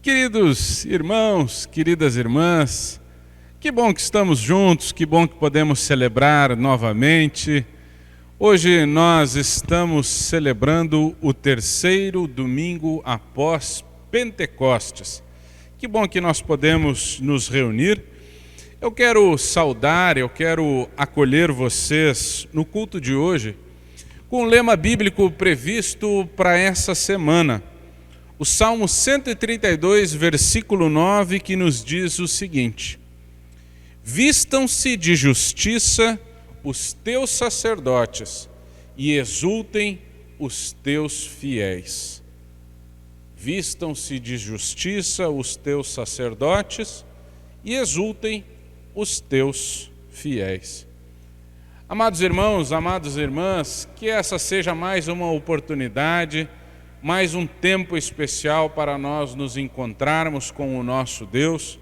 Queridos irmãos, queridas irmãs, que bom que estamos juntos, que bom que podemos celebrar novamente. Hoje nós estamos celebrando o terceiro domingo após Pentecostes. Que bom que nós podemos nos reunir. Eu quero saudar, eu quero acolher vocês no culto de hoje com o lema bíblico previsto para essa semana. O Salmo 132, versículo 9, que nos diz o seguinte: vistam-se de justiça os teus sacerdotes e exultem os teus fiéis. Vistam-se de justiça os teus sacerdotes e exultem os teus fiéis. Amados irmãos, amadas irmãs, que essa seja mais uma oportunidade, mais um tempo especial para nós nos encontrarmos com o nosso Deus.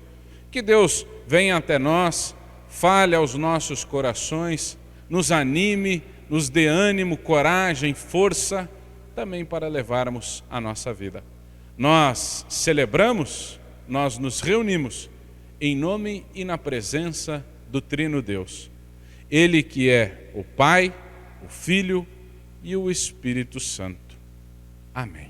Que Deus venha até nós, fale aos nossos corações, nos anime, nos dê ânimo, coragem, força, também para levarmos a nossa vida. Nós celebramos, nós nos reunimos em nome e na presença do Trino Deus. Ele que é o Pai, o Filho e o Espírito Santo. Amém.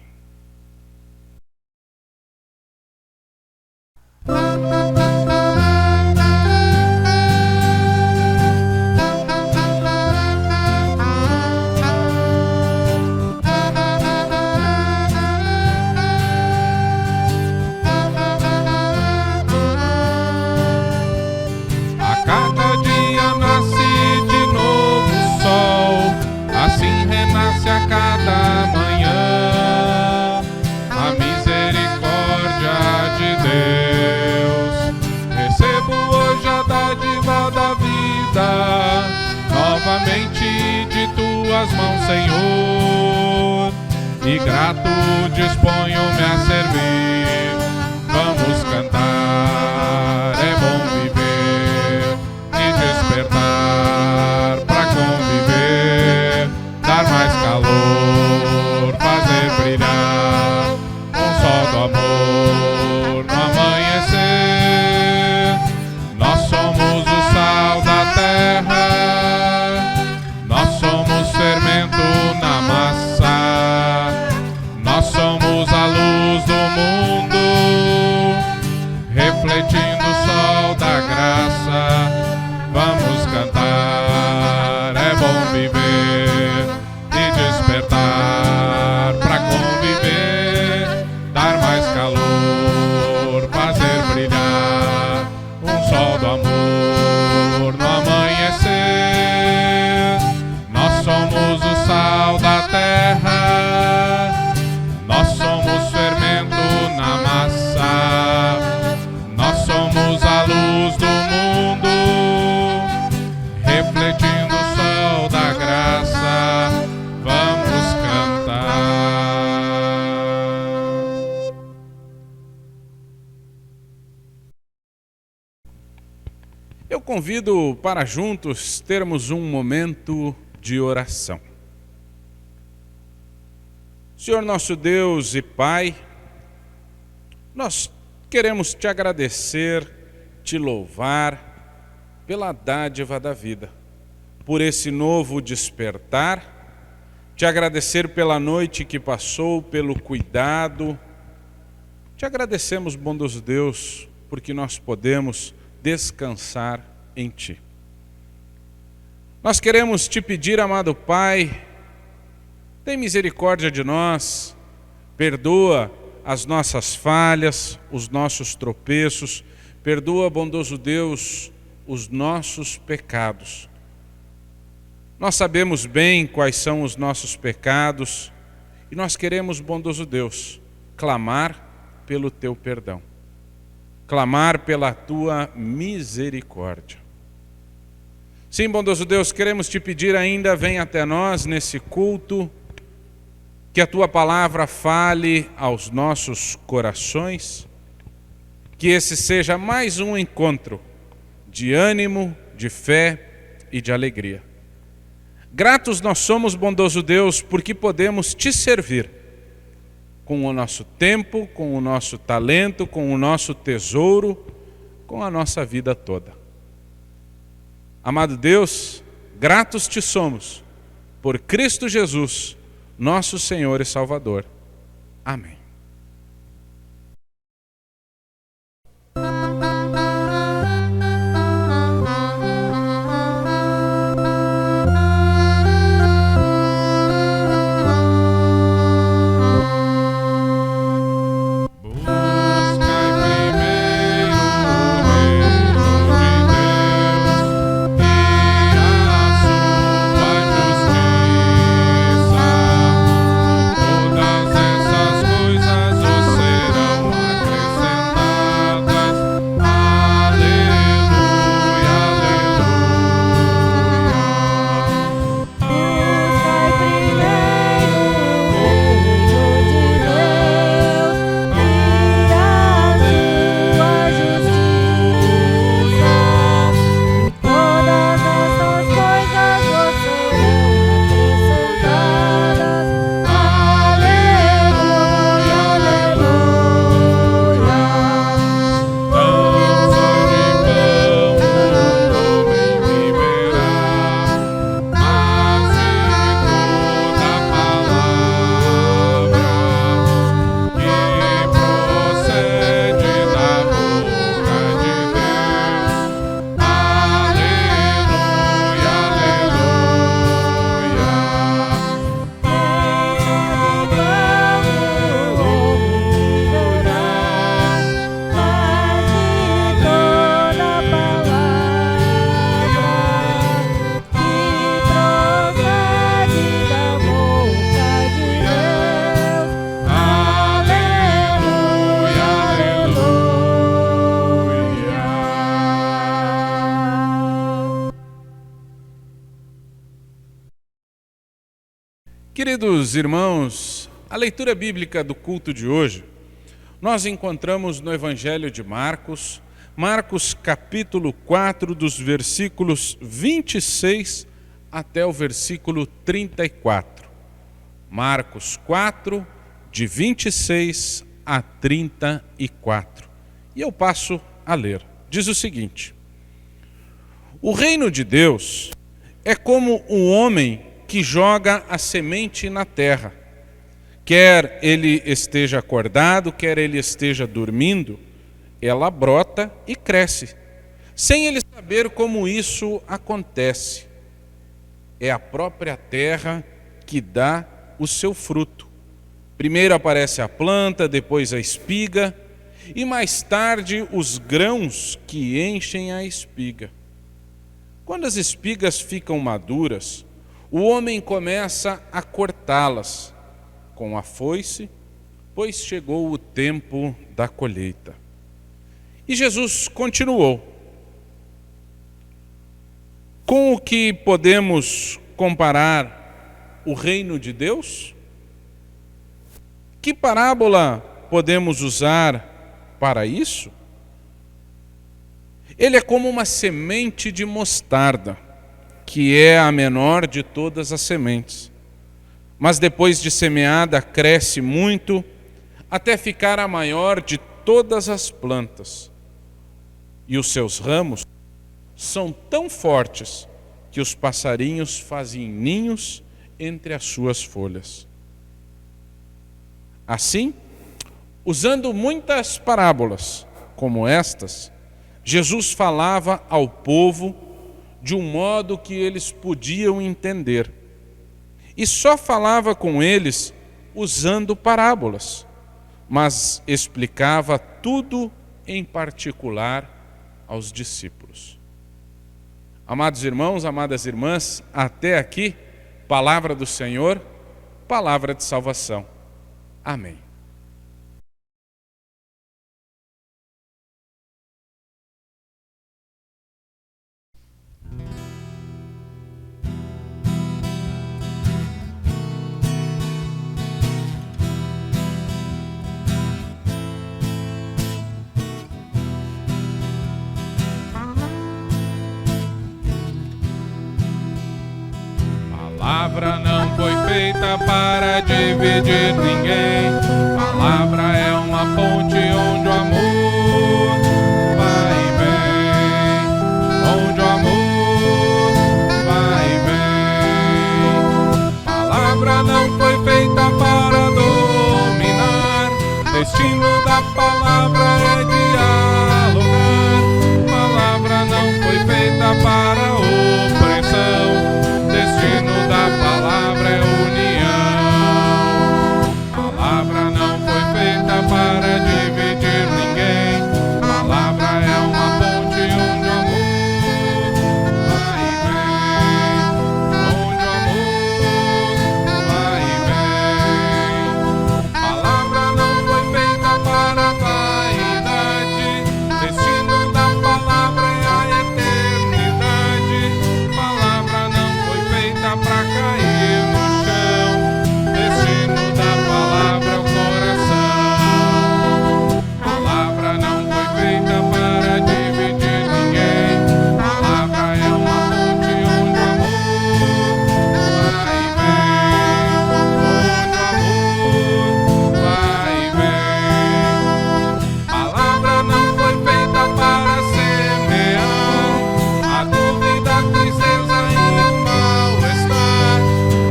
A cada dia nasce de novo o sol, assim renasce a cada manhã a misericórdia de Deus. Recebo hoje a dádiva da vida, novamente de tuas mãos, Senhor, e grato disponho-me a servir. Vamos cantar, é bom viver e despertar pra conviver, dar mais calor, fazer brilhar um sol do amor no amanhecer. Nós somos o sal da terra, nós somos fermento na massa, nós somos a luz do mundo, refletindo o sol da graça. Vamos cantar, é bom viver e despertar pra conviver, dar mais calor, fazer brilhar um sol do amor no amanhecer. Nós somos o sal da terra, nós somos fermento na massa, nós somos a luz do mundo, refletindo o sol da graça. Vamos cantar. Eu convido para juntos termos um momento de oração. Senhor nosso Deus e Pai, nós queremos te agradecer, te louvar pela dádiva da vida, por esse novo despertar, te agradecer pela noite que passou, pelo cuidado. Te agradecemos, bondoso Deus, porque nós podemos descansar em Ti. Nós queremos te pedir, amado Pai, tem misericórdia de nós, perdoa as nossas falhas, os nossos tropeços, perdoa, bondoso Deus, os nossos pecados. Nós sabemos bem quais são os nossos pecados e nós queremos, bondoso Deus, clamar pelo Teu perdão, clamar pela Tua misericórdia. Sim, bondoso Deus, queremos te pedir ainda, vem até nós nesse culto, que a Tua palavra fale aos nossos corações, que esse seja mais um encontro de ânimo, de fé e de alegria. Gratos nós somos, bondoso Deus, porque podemos Te servir com o nosso tempo, com o nosso talento, com o nosso tesouro, com a nossa vida toda. Amado Deus, gratos te somos por Cristo Jesus, nosso Senhor e Salvador. Amém. Queridos irmãos, a leitura bíblica do culto de hoje, nós encontramos no Evangelho de Marcos, Marcos capítulo 4, dos versículos 26 até o versículo 34. Marcos 4, de 26 a 34. E eu passo a ler. Diz o seguinte: o reino de Deus é como um homem que joga a semente na terra. Quer ele esteja acordado, quer ele esteja dormindo, ela brota e cresce, sem ele saber como isso acontece. É a própria terra que dá o seu fruto. Primeiro aparece a planta, depois a espiga, e mais tarde os grãos que enchem a espiga. Quando as espigas ficam maduras, o homem começa a cortá-las com a foice, pois chegou o tempo da colheita. E Jesus continuou: com o que podemos comparar o reino de Deus? Que parábola podemos usar para isso? Ele é como uma semente de mostarda, que é a menor de todas as sementes. Mas depois de semeada, cresce muito, até ficar a maior de todas as plantas. E os seus ramos são tão fortes que os passarinhos fazem ninhos entre as suas folhas. Assim, usando muitas parábolas como estas, Jesus falava ao povo de um modo que eles podiam entender. E só falava com eles usando parábolas, mas explicava tudo em particular aos discípulos. Amados irmãos, amadas irmãs, até aqui, palavra do Senhor, palavra de salvação. Amém. A palavra não foi feita para dividir ninguém. destino da palavra é dialogar. Palavra não foi feita para opressão, destino da palavra é união. Palavra não foi feita para dividir ninguém, palavra é uma ponte onde o amor vai e vem, onde o amor vai e vem. Palavra não foi feita para vaidade, destino da palavra é a eternidade. Palavra não foi feita para cair no chão, destino da palavra é o coração. Palavra não foi feita para dividir ninguém, palavra é uma ponte onde o amor vai e vem, onde o amor vai e vem. Palavra não foi feita para semear a dúvida, a tristeza e o mal-estar,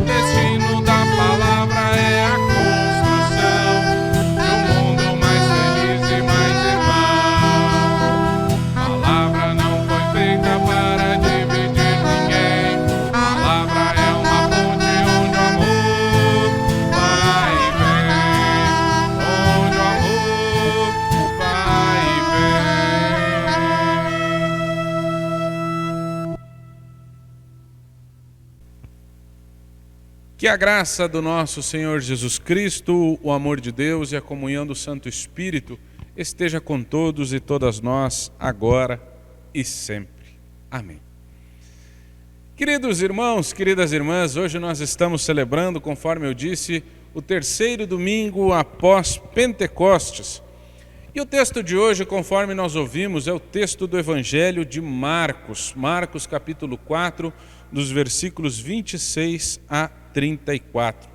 destino da palavra é a construção de um mundo mais feliz e mais irmão. Palavra não foi feita para dividir ninguém, palavra é uma ponte onde o amor vai e vem, onde o amor vai e vem. Que a graça do nosso Senhor Jesus Cristo, o amor de Deus e a comunhão do Santo Espírito esteja com todos e todas nós, agora e sempre. Amém. Queridos irmãos, queridas irmãs, hoje nós estamos celebrando, conforme eu disse, o terceiro domingo após Pentecostes. E o texto de hoje, conforme nós ouvimos, é o texto do Evangelho de Marcos, Marcos capítulo 4, dos versículos 26 a 34.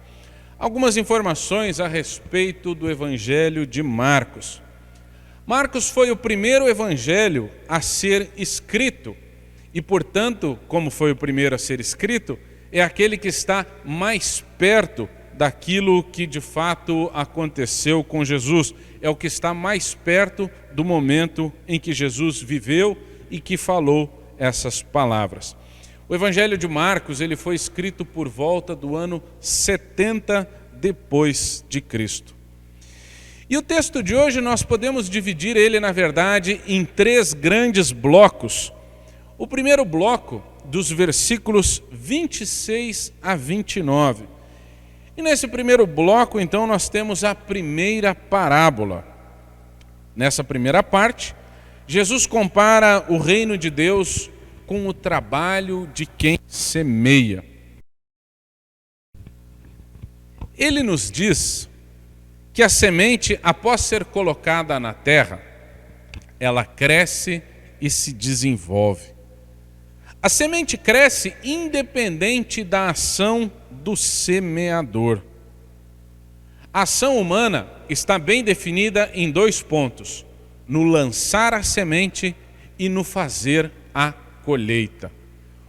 Algumas informações a respeito do Evangelho de Marcos. Marcos foi o primeiro evangelho a ser escrito e, portanto, como foi o primeiro a ser escrito, é aquele que está mais perto daquilo que de fato aconteceu com Jesus. É o que está mais perto do momento em que Jesus viveu e que falou essas palavras. O Evangelho de Marcos, ele foi escrito por volta do ano 70 depois de Cristo. E o texto de hoje nós podemos dividir ele, na verdade, em três grandes blocos. O primeiro bloco, dos versículos 26 a 29. E nesse primeiro bloco, então, nós temos a primeira parábola. Nessa primeira parte, Jesus compara o reino de Deus com o trabalho de quem semeia. Ele nos diz que a semente, após ser colocada na terra, ela cresce e se desenvolve. A semente cresce independente da ação do semeador. A ação humana está bem definida em dois pontos: no lançar a semente e no fazer a colheita.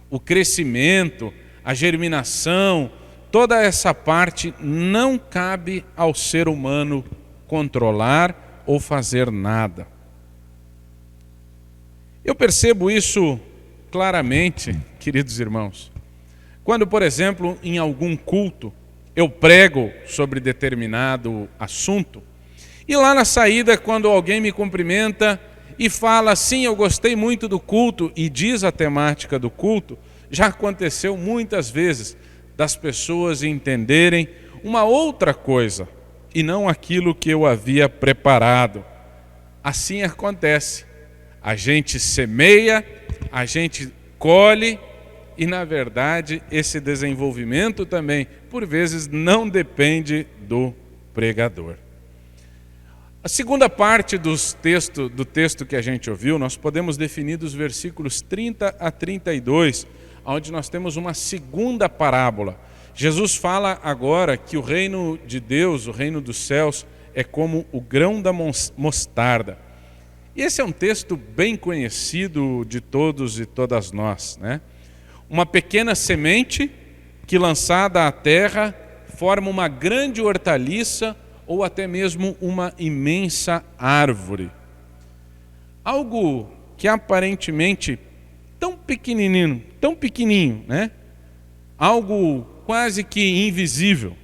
O crescimento, a germinação, toda essa parte não cabe ao ser humano controlar ou fazer nada. Eu percebo isso claramente, queridos irmãos, quando, por exemplo, em algum culto, eu prego sobre determinado assunto, e lá na saída, quando alguém me cumprimenta e fala assim, eu gostei muito do culto, e diz a temática do culto, já aconteceu muitas vezes das pessoas entenderem uma outra coisa, e não aquilo que eu havia preparado. Assim acontece. A gente semeia, a gente colhe, e na verdade esse desenvolvimento também, por vezes, não depende do pregador. A segunda parte do texto que a gente ouviu, nós podemos definir dos versículos 30 a 32, onde nós temos uma segunda parábola. Jesus fala agora que o reino de Deus, o reino dos céus, é como o grão da mostarda. E esse é um texto bem conhecido de todos e todas nós, né? Uma pequena semente que, lançada à terra, forma uma grande hortaliça ou até mesmo uma imensa árvore. Algo que aparentemente tão pequenininho, né? Algo quase que invisível.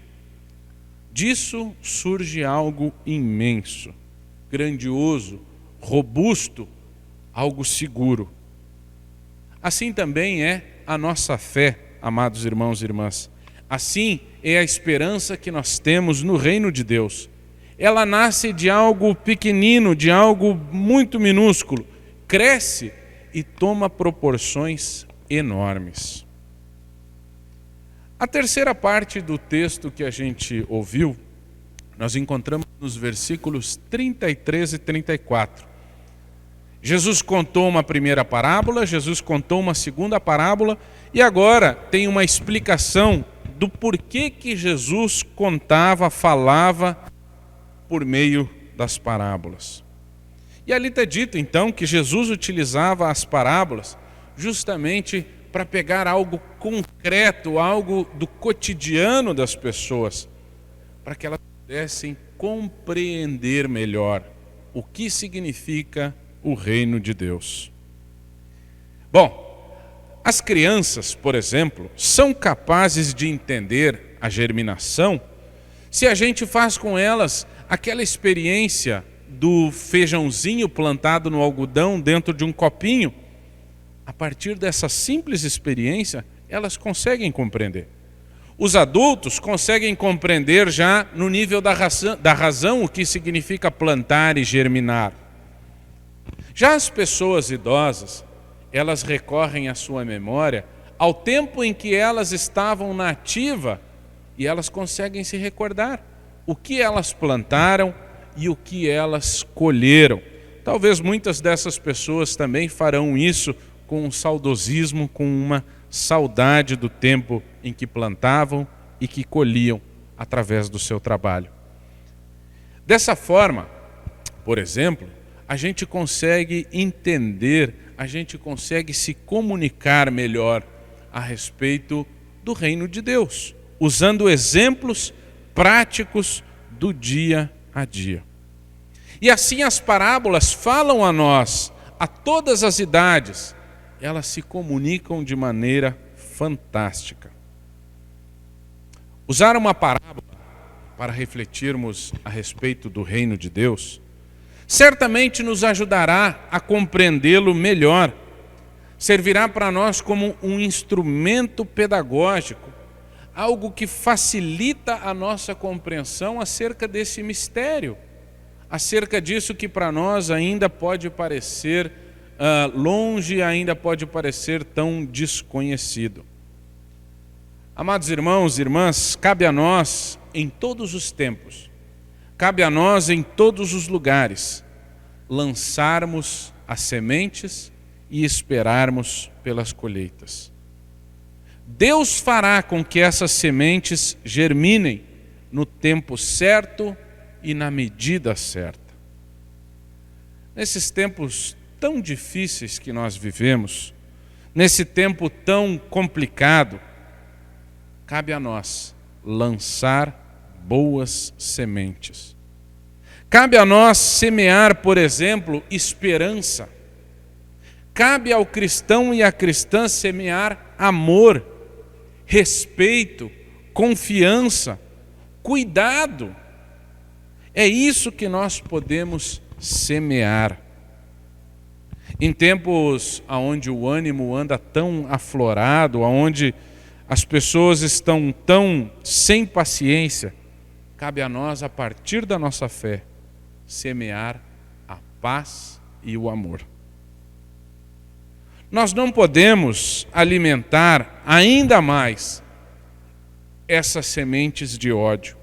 Disso surge algo imenso, grandioso, robusto, algo seguro. Assim também é a nossa fé, amados irmãos e irmãs. Assim é a esperança que nós temos no reino de Deus. Ela nasce de algo pequenino, de algo muito minúsculo, cresce e toma proporções enormes. A terceira parte do texto que a gente ouviu, nós encontramos nos versículos 33 e 34. Jesus contou uma primeira parábola, Jesus contou uma segunda parábola, e agora tem uma explicação do porquê que Jesus falava por meio das parábolas. E ali está dito então que Jesus utilizava as parábolas justamente para pegar algo concreto, algo do cotidiano das pessoas, para que elas pudessem compreender melhor o que significa o reino de Deus. Bom, as crianças, por exemplo, são capazes de entender a germinação se a gente faz com elas aquela experiência do feijãozinho plantado no algodão dentro de um copinho. A partir dessa simples experiência, elas conseguem compreender. Os adultos conseguem compreender já no nível da razão o que significa plantar e germinar. Já as pessoas idosas, elas recorrem à sua memória ao tempo em que elas estavam na ativa e elas conseguem se recordar o que elas plantaram e o que elas colheram. Talvez muitas dessas pessoas também farão isso com um saudosismo, com uma saudade do tempo em que plantavam e que colhiam através do seu trabalho. Dessa forma, por exemplo, a gente consegue entender, a gente consegue se comunicar melhor a respeito do reino de Deus, usando exemplos práticos do dia a dia. E assim as parábolas falam a nós, a todas as idades, elas se comunicam de maneira fantástica. Usar uma parábola para refletirmos a respeito do reino de Deus certamente nos ajudará a compreendê-lo melhor. Servirá para nós como um instrumento pedagógico, algo que facilita a nossa compreensão acerca desse mistério, acerca disso que para nós ainda pode parecer longe, ainda pode parecer tão desconhecido. Amados irmãos e irmãs, cabe a nós em todos os tempos, cabe a nós em todos os lugares, lançarmos as sementes e esperarmos pelas colheitas. Deus fará com que essas sementes germinem no tempo certo e na medida certa. Nesses tempos tão difíceis que nós vivemos, nesse tempo tão complicado, cabe a nós lançar boas sementes. Cabe a nós semear, por exemplo, esperança. Cabe ao cristão e à cristã semear amor, respeito, confiança, cuidado. É isso que nós podemos semear. Em tempos onde o ânimo anda tão aflorado, onde as pessoas estão tão sem paciência, cabe a nós, a partir da nossa fé, semear a paz e o amor. Nós não podemos alimentar ainda mais essas sementes de ódio,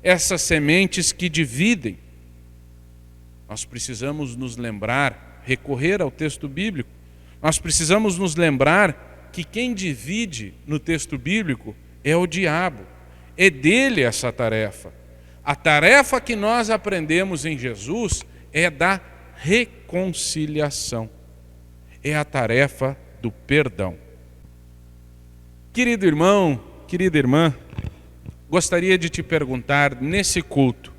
essas sementes que dividem. Nós precisamos nos lembrar, recorrer ao texto bíblico, nós precisamos nos lembrar que quem divide no texto bíblico é o diabo, é dele essa tarefa. A tarefa que nós aprendemos em Jesus é da reconciliação, é a tarefa do perdão. Querido irmão, querida irmã, gostaria de te perguntar nesse culto: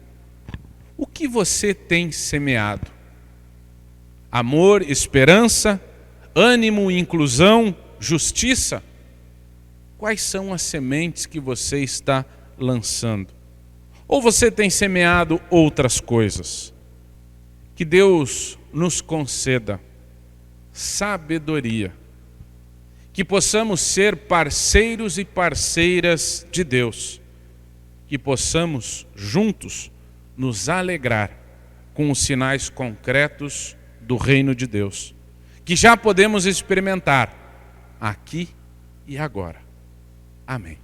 o que você tem semeado? Amor, esperança, ânimo, inclusão, justiça? Quais são as sementes que você está lançando? Ou você tem semeado outras coisas? Que Deus nos conceda sabedoria, que possamos ser parceiros e parceiras de Deus, que possamos juntos nos alegrar com os sinais concretos do reino de Deus, que já podemos experimentar aqui e agora. Amém.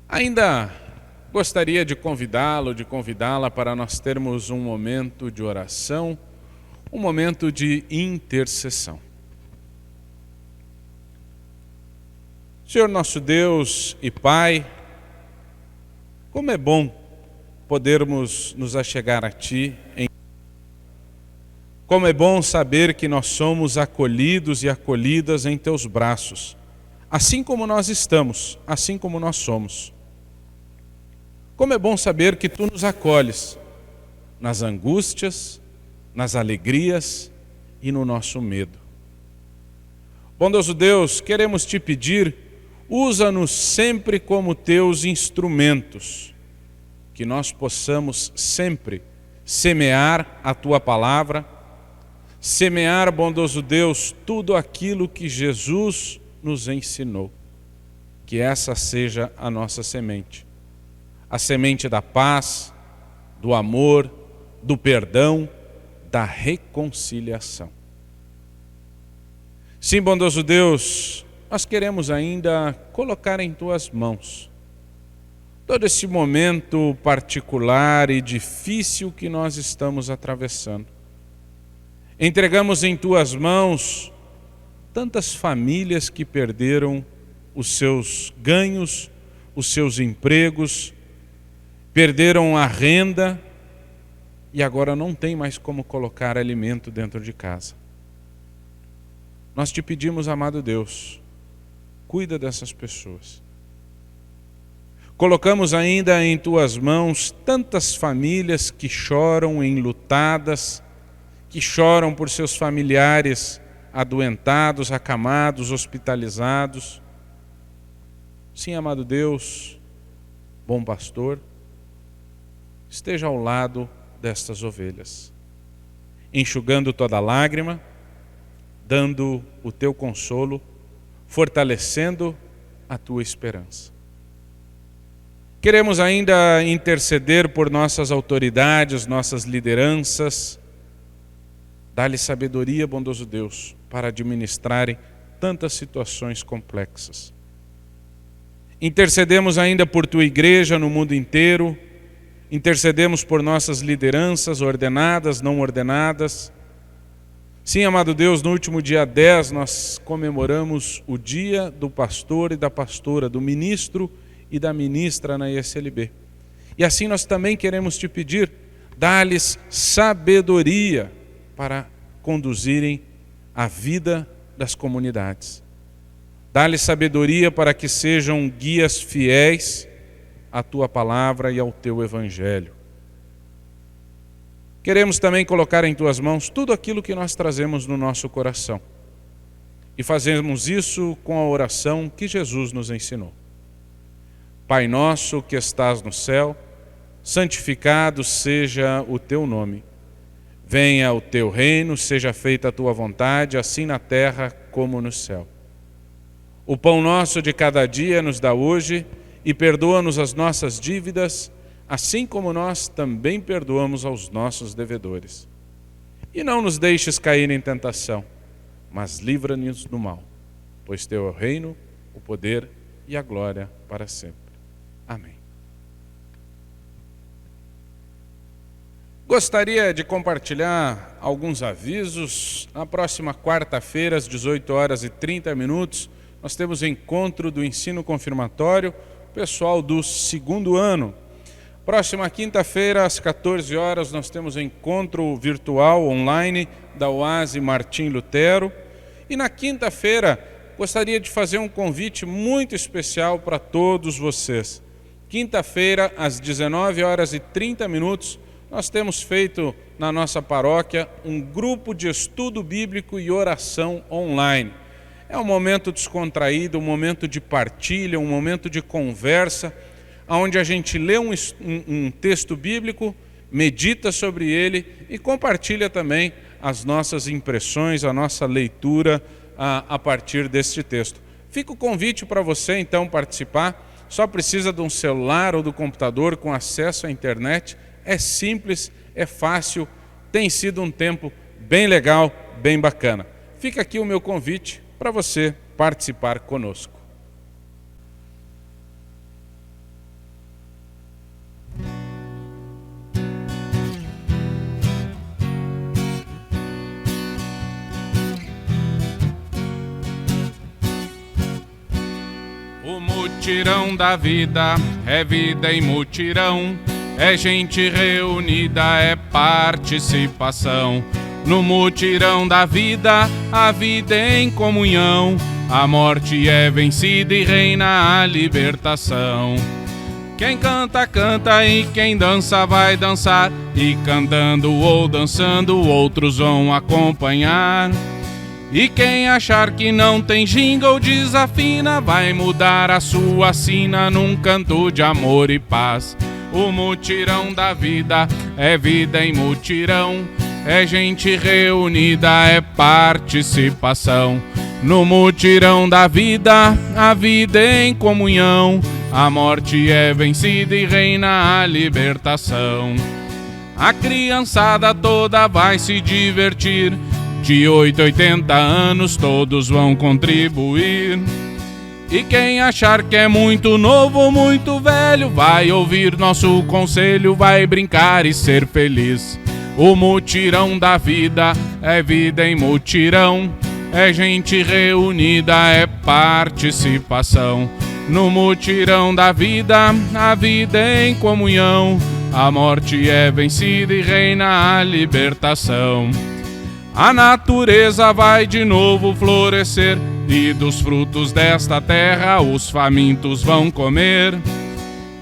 Ainda gostaria de convidá-lo, de convidá-la para nós termos um momento de oração, um momento de intercessão. Senhor nosso Deus e Pai, como é bom podermos nos achegar a Ti, como é bom saber que nós somos acolhidos e acolhidas em Teus braços, assim como nós estamos, assim como nós somos. Como é bom saber que Tu nos acolhes nas angústias, nas alegrias e no nosso medo. Bondoso Deus, queremos Te pedir, usa-nos sempre como Teus instrumentos, que nós possamos sempre semear a Tua palavra, semear, bondoso Deus, tudo aquilo que Jesus nos ensinou. Que essa seja a nossa semente. A semente da paz, do amor, do perdão, da reconciliação. Sim, bondoso Deus, nós queremos ainda colocar em Tuas mãos todo esse momento particular e difícil que nós estamos atravessando. Entregamos em Tuas mãos tantas famílias que perderam os seus ganhos, os seus empregos, perderam a renda e agora não tem mais como colocar alimento dentro de casa. Nós Te pedimos, amado Deus, cuida dessas pessoas. Colocamos ainda em tuas mãos tantas famílias que choram enlutadas, que choram por seus familiares adoentados, acamados, hospitalizados. Sim, amado Deus, bom pastor, esteja ao lado destas ovelhas, enxugando toda lágrima, dando o teu consolo, fortalecendo a tua esperança. Queremos ainda interceder por nossas autoridades, nossas lideranças. Dá-lhe sabedoria, bondoso Deus, para administrarem tantas situações complexas. Intercedemos ainda por tua igreja no mundo inteiro. Intercedemos por nossas lideranças, ordenadas, não ordenadas. Sim, amado Deus, no último dia 10 nós comemoramos o dia do pastor e da pastora, do ministro e da ministra na ISLB. E assim nós também queremos te pedir, dá-lhes sabedoria para conduzirem a vida das comunidades. Dá-lhes sabedoria para que sejam guias fiéis à tua palavra e ao teu evangelho. Queremos também colocar em tuas mãos tudo aquilo que nós trazemos no nosso coração. E fazemos isso com a oração que Jesus nos ensinou. Pai nosso que estás no céu, santificado seja o teu nome. Venha o teu reino, seja feita a tua vontade, assim na terra como no céu. O pão nosso de cada dia nos dá hoje e perdoa-nos as nossas dívidas, assim como nós também perdoamos aos nossos devedores. E não nos deixes cair em tentação, mas livra-nos do mal, pois teu é o reino, o poder e a glória para sempre. Amém. Gostaria de compartilhar alguns avisos. Na próxima quarta-feira, às 18h30, nós temos encontro do ensino confirmatório, pessoal do segundo ano. Próxima quinta-feira, às 14h, nós temos encontro virtual online da Oase Martim Lutero. E na quinta-feira, gostaria de fazer um convite muito especial para todos vocês. Quinta-feira, às 19h30, nós temos feito na nossa paróquia um grupo de estudo bíblico e oração online. É um momento descontraído, um momento de partilha, um momento de conversa, onde a gente lê um texto bíblico, medita sobre ele e compartilha também as nossas impressões, a nossa leitura a partir deste texto. Fica o convite para você então participar. Só precisa de um celular ou do computador com acesso à internet. É simples, é fácil, tem sido um tempo bem legal, bem bacana. Fica aqui o meu convite para você participar conosco. O mutirão da vida é vida em mutirão, é gente reunida, é participação. No mutirão da vida, a vida é em comunhão, a morte é vencida e reina a libertação. Quem canta, canta, e quem dança, vai dançar, e cantando ou dançando, outros vão acompanhar. E quem achar que não tem jingle desafina, vai mudar a sua sina num canto de amor e paz. O mutirão da vida é vida em mutirão, é gente reunida, é participação. No mutirão da vida, a vida é em comunhão, a morte é vencida e reina a libertação. A criançada toda vai se divertir, de 8 a 80 anos todos vão contribuir. E quem achar que é muito novo ou muito velho, vai ouvir nosso conselho, vai brincar e ser feliz. O mutirão da vida é vida em mutirão, é gente reunida, é participação. No mutirão da vida, a vida é em comunhão, a morte é vencida e reina a libertação. A natureza vai de novo florescer, e dos frutos desta terra os famintos vão comer.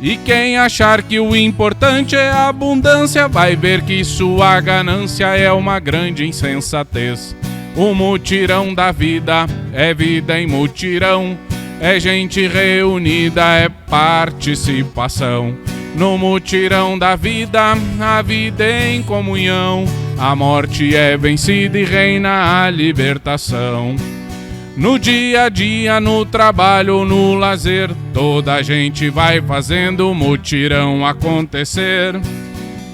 E quem achar que o importante é a abundância, vai ver que sua ganância é uma grande insensatez. O mutirão da vida é vida em mutirão, é gente reunida, é participação. No mutirão da vida, a vida em comunhão, a morte é vencida e reina a libertação. No dia a dia, no trabalho, no lazer, toda a gente vai fazendo o mutirão acontecer.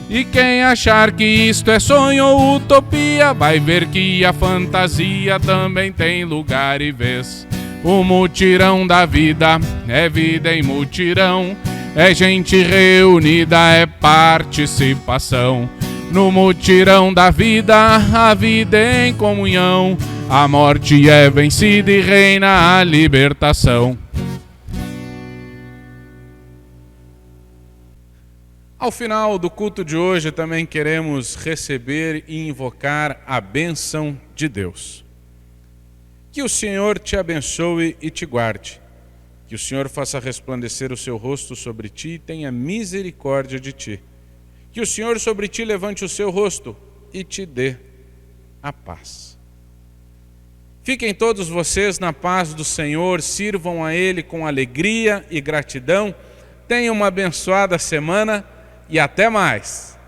E quem achar que isto é sonho ou utopia, vai ver que a fantasia também tem lugar e vez. O mutirão da vida é vida em mutirão, é gente reunida, é participação. No mutirão da vida, a vida em comunhão, a morte é vencida e reina a libertação. Ao final do culto de hoje, também queremos receber e invocar a bênção de Deus. Que o Senhor te abençoe e te guarde. Que o Senhor faça resplandecer o seu rosto sobre ti e tenha misericórdia de ti. Que o Senhor sobre ti levante o seu rosto e te dê a paz. Fiquem todos vocês na paz do Senhor, sirvam a Ele com alegria e gratidão. Tenham uma abençoada semana e até mais.